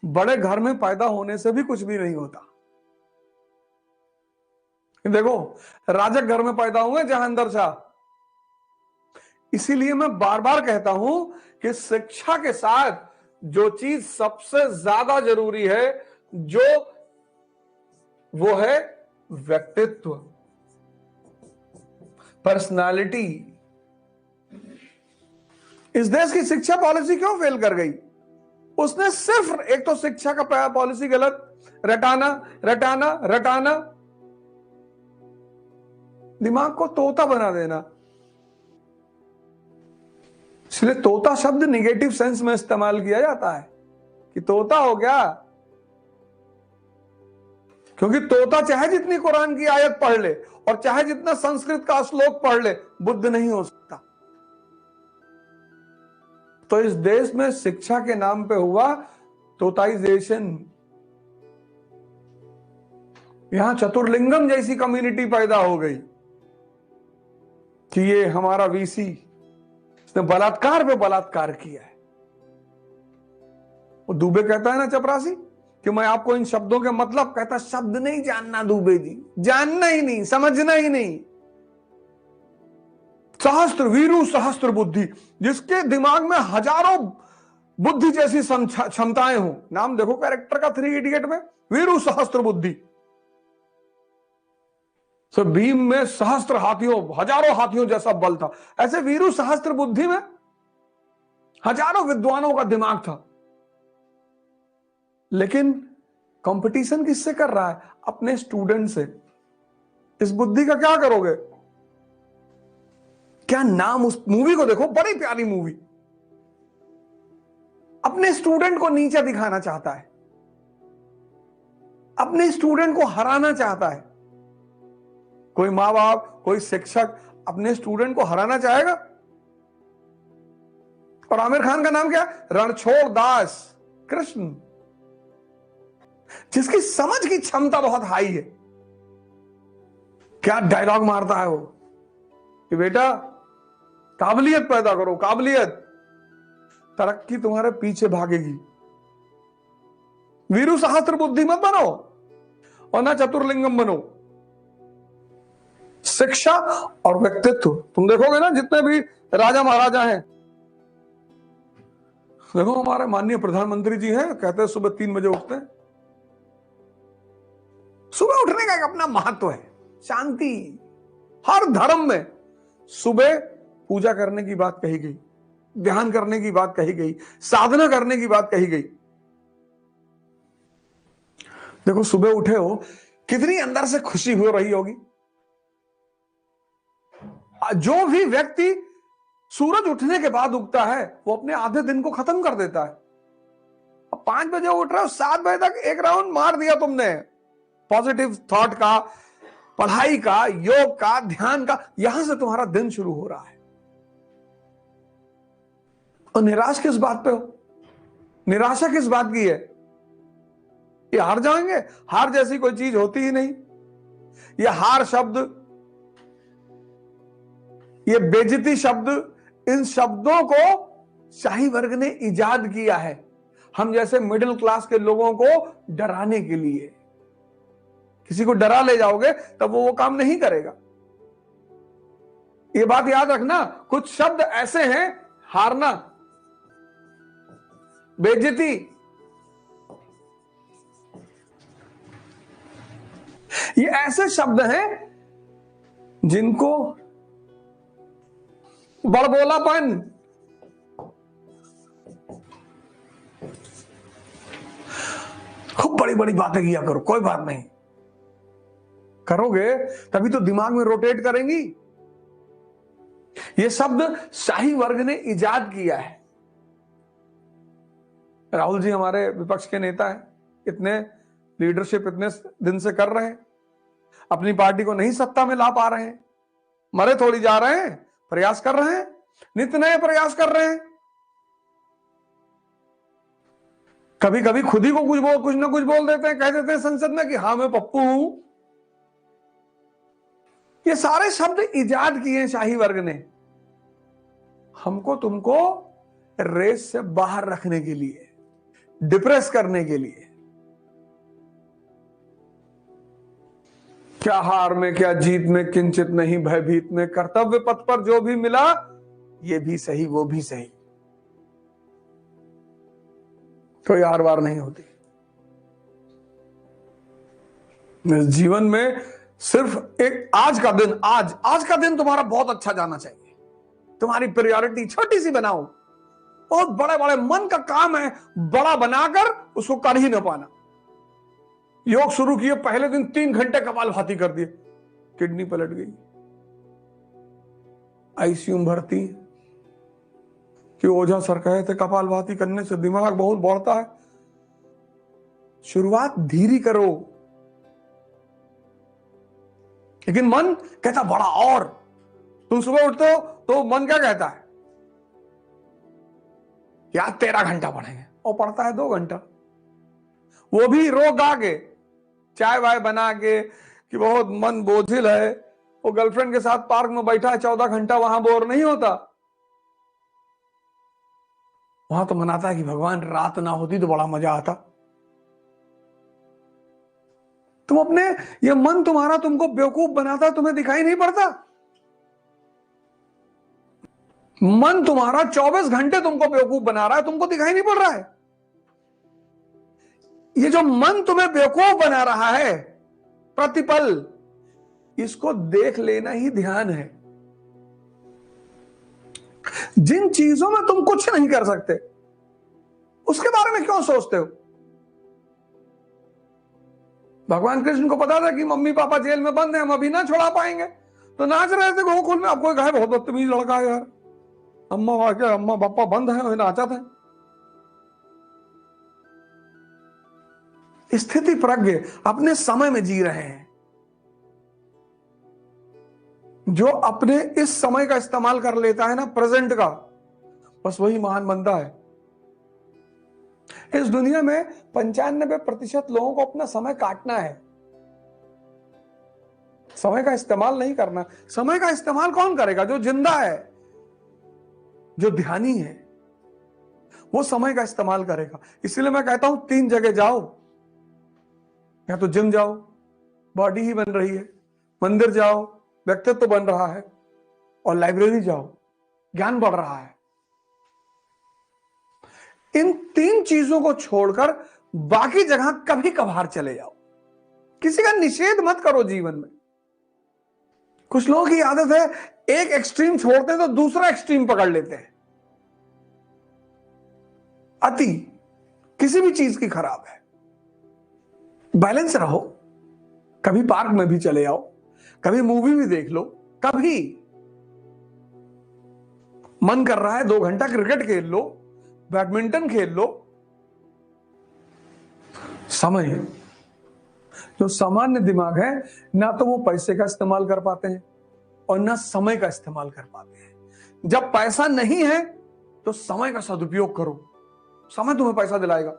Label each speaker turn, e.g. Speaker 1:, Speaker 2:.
Speaker 1: बड़े घर में पैदा होने से भी कुछ भी नहीं होता। देखो, राजक घर में पैदा हुए जहांदर शाह। इसीलिए मैं बार बार कहता हूं कि शिक्षा के साथ जो चीज सबसे ज्यादा जरूरी है, जो वो है व्यक्तित्व, पर्सनालिटी। इस देश की शिक्षा पॉलिसी क्यों फेल कर गई? उसने सिर्फ एक तो शिक्षा का पॉलिसी गलत, रटाना रटाना रटाना, दिमाग को तोता बना देना। इसलिए तोता शब्द निगेटिव सेंस में इस्तेमाल किया जाता है कि तोता हो गया, क्योंकि तोता चाहे जितनी कुरान की आयत पढ़ ले और चाहे जितना संस्कृत का श्लोक पढ़ ले, बुद्ध नहीं हो सकता। तो इस देश में शिक्षा के नाम पे हुआ तोताइजेशन। यहां चतुर्लिंगम जैसी कम्युनिटी पैदा हो गई कि ये हमारा वीसी, इसने बलात्कार पे बलात्कार किया है। वो दुबे कहता है ना, चपरासी, कि मैं आपको इन शब्दों के मतलब, कहता शब्द नहीं जानना दुबे जी, जानना ही नहीं, समझना ही नहीं। सहस्त्र वीरू सहस्त्र बुद्धि, जिसके दिमाग में हजारों बुद्धि जैसी क्षमताएं हो। नाम देखो कैरेक्टर का 3 इडियट में, वीरू सहस्त्र बुद्धि। तो भीम में सहस्त्र हाथियों, हजारों हाथियों जैसा बल था, ऐसे वीरू सहस्त्र बुद्धि में हजारों विद्वानों का दिमाग था। लेकिन कंपटीशन किससे कर रहा है? अपने स्टूडेंट से। इस बुद्धि का क्या करोगे? क्या नाम, उस मूवी को देखो, बड़ी प्यारी मूवी। अपने स्टूडेंट को नीचे दिखाना चाहता है, अपने स्टूडेंट को हराना चाहता है। कोई माँ बाप, कोई शिक्षक अपने स्टूडेंट को हराना चाहेगा? और आमिर खान का नाम क्या? रणछोड़ दास कृष्ण, जिसकी समझ की क्षमता बहुत हाई है। क्या डायलॉग मारता है वो कि बेटा काबिलियत पैदा करो, काबिलियत, तरक्की तुम्हारे पीछे भागेगी। वीरू सहस्त्र बुद्धि मत बनो और ना चतुर्लिंगम बनो। शिक्षा और व्यक्तित्व, तुम देखोगे ना जितने भी राजा महाराजा हैं, देखो हमारे माननीय प्रधानमंत्री जी हैं, कहते हैं सुबह 3 बजे उठते हैं। सुबह उठने का एक अपना महत्व है, शांति। हर धर्म में सुबह पूजा करने की बात कही गई, ध्यान करने की बात कही गई, साधना करने की बात कही गई। देखो सुबह उठे हो, कितनी अंदर से खुशी हो रही होगी। जो भी व्यक्ति सूरज उठने के बाद उगता है, वो अपने आधे दिन को खत्म कर देता है। अब 5 बजे उठ रहे हो, 7 बजे तक एक राउंड मार दिया तुमने पॉजिटिव थॉट का, पढ़ाई का, योग का, ध्यान का, यहां से तुम्हारा दिन शुरू हो रहा है। और निराश किस बात पे हो? निराशा किस बात की है? ये हार जाएंगे? हार जैसी कोई चीज होती ही नहीं। ये हार शब्द, ये बेइज्जती शब्द, इन शब्दों को शाही वर्ग ने इजाद किया है हम जैसे मिडिल क्लास के लोगों को डराने के लिए। किसी को डरा ले जाओगे तब वो काम नहीं करेगा। ये बात याद रखना, कुछ शब्द ऐसे हैं, हारना, बेइज्जती, ये ऐसे शब्द हैं जिनको बड़बोलापन, खूब बड़ी बड़ी बातें किया करो, कोई बात नहीं, करोगे तभी तो दिमाग में रोटेट करेंगी। ये शब्द शाही वर्ग ने इजाद किया है। राहुल जी हमारे विपक्ष के नेता हैं, इतने लीडरशिप इतने दिन से कर रहे हैं, अपनी पार्टी को नहीं सत्ता में ला पा रहे हैं, मरे थोड़ी जा रहे हैं, प्रयास कर रहे हैं, नित्य नए प्रयास कर रहे हैं। कभी कभी खुद ही को कुछ ना कुछ बोल देते हैं, कह देते हैं संसद में कि हाँ मैं पप्पू हूं। ये सारे शब्द इजाद किए शाही वर्ग ने, हमको तुमको रेस से बाहर रखने के लिए। डिप्रेस करने के लिए। क्या हार में क्या जीत में किंचित नहीं भयभीत में, कर्तव्य पथ पर जो भी मिला ये भी सही वो भी सही, कोई हार वार नहीं होती। इस जीवन में सिर्फ एक आज का दिन, आज का दिन तुम्हारा बहुत अच्छा जाना चाहिए। तुम्हारी प्रायोरिटी छोटी सी बनाओ। बहुत बड़े बड़े मन का काम है बड़ा बनाकर उसको कर ही ना पाना। योग शुरू किए पहले दिन 3 घंटे कपालभाति कर दिए, किडनी पलट गई, आईसीयू में भर्ती कि ओझा सर कहे थे कपालभाति करने से दिमाग बहुत बढ़ता है। शुरुआत धीरे करो, लेकिन मन कहता बड़ा। और तुम सुबह उठते हो तो मन क्या कहता है, यार 13 घंटा पढ़ेंगे, और पढ़ता है 2 घंटा, वो भी रो गा के, चाय वाय बना के कि बहुत मन बोझिल है। वो गर्लफ्रेंड के साथ पार्क में बैठा है 14 घंटा, वहां बोर नहीं होता। वहां तो मनाता है कि भगवान रात ना होती तो बड़ा मजा आता। तुम अपने, ये मन तुम्हारा तुमको बेवकूफ बनाता, तुम्हें दिखाई नहीं पड़ता। मन तुम्हारा 24 घंटे तुमको बेवकूफ बना रहा है, तुमको दिखाई नहीं पड़ रहा है। ये जो मन तुम्हें बेवकूफ बना रहा है प्रतिपल, इसको देख लेना ही ध्यान है। जिन चीजों में तुम कुछ नहीं कर सकते उसके बारे में क्यों सोचते हो। भगवान कृष्ण को पता था कि मम्मी पापा जेल में बंद हैं, हम अभी ना छुड़ा पाएंगे, तो नाच रहे थे गोकुल में। अब कोई कहे बहुत बदतमीज लड़का है यार, अम्मा पापा बंद है, नाचा था। स्थिति प्रज्ञ अपने समय में जी रहे हैं। जो अपने इस समय का इस्तेमाल कर लेता है ना, प्रेजेंट का, बस वही महान बनता है। इस दुनिया में 95% लोगों को अपना समय काटना है, समय का इस्तेमाल नहीं करना। समय का इस्तेमाल कौन करेगा? जो जिंदा है, जो ध्यानी है, वो समय का इस्तेमाल करेगा। इसलिए मैं कहता हूं 3 जगह जाओ, या तो जिम जाओ, बॉडी ही बन रही है, मंदिर जाओ, व्यक्तित्व तो बन रहा है, और लाइब्रेरी जाओ, ज्ञान बढ़ रहा है। इन 3 चीजों को छोड़कर बाकी जगह कभी कभार चले जाओ। किसी का निषेध मत करो जीवन में। कुछ लोगों की आदत है, एक एक्सट्रीम छोड़ते हैं तो दूसरा एक्सट्रीम पकड़ लेते हैं। अति किसी भी चीज की खराब है। बैलेंस रहो। कभी पार्क में भी चले आओ, कभी मूवी भी देख लो, कभी मन कर रहा है 2 घंटा क्रिकेट खेल लो, बैडमिंटन खेल लो। समय, जो सामान्य दिमाग है ना तो वो पैसे का इस्तेमाल कर पाते हैं और ना समय का इस्तेमाल कर पाते हैं। जब पैसा नहीं है तो समय का सदुपयोग करो, समय तुम्हें पैसा दिलाएगा।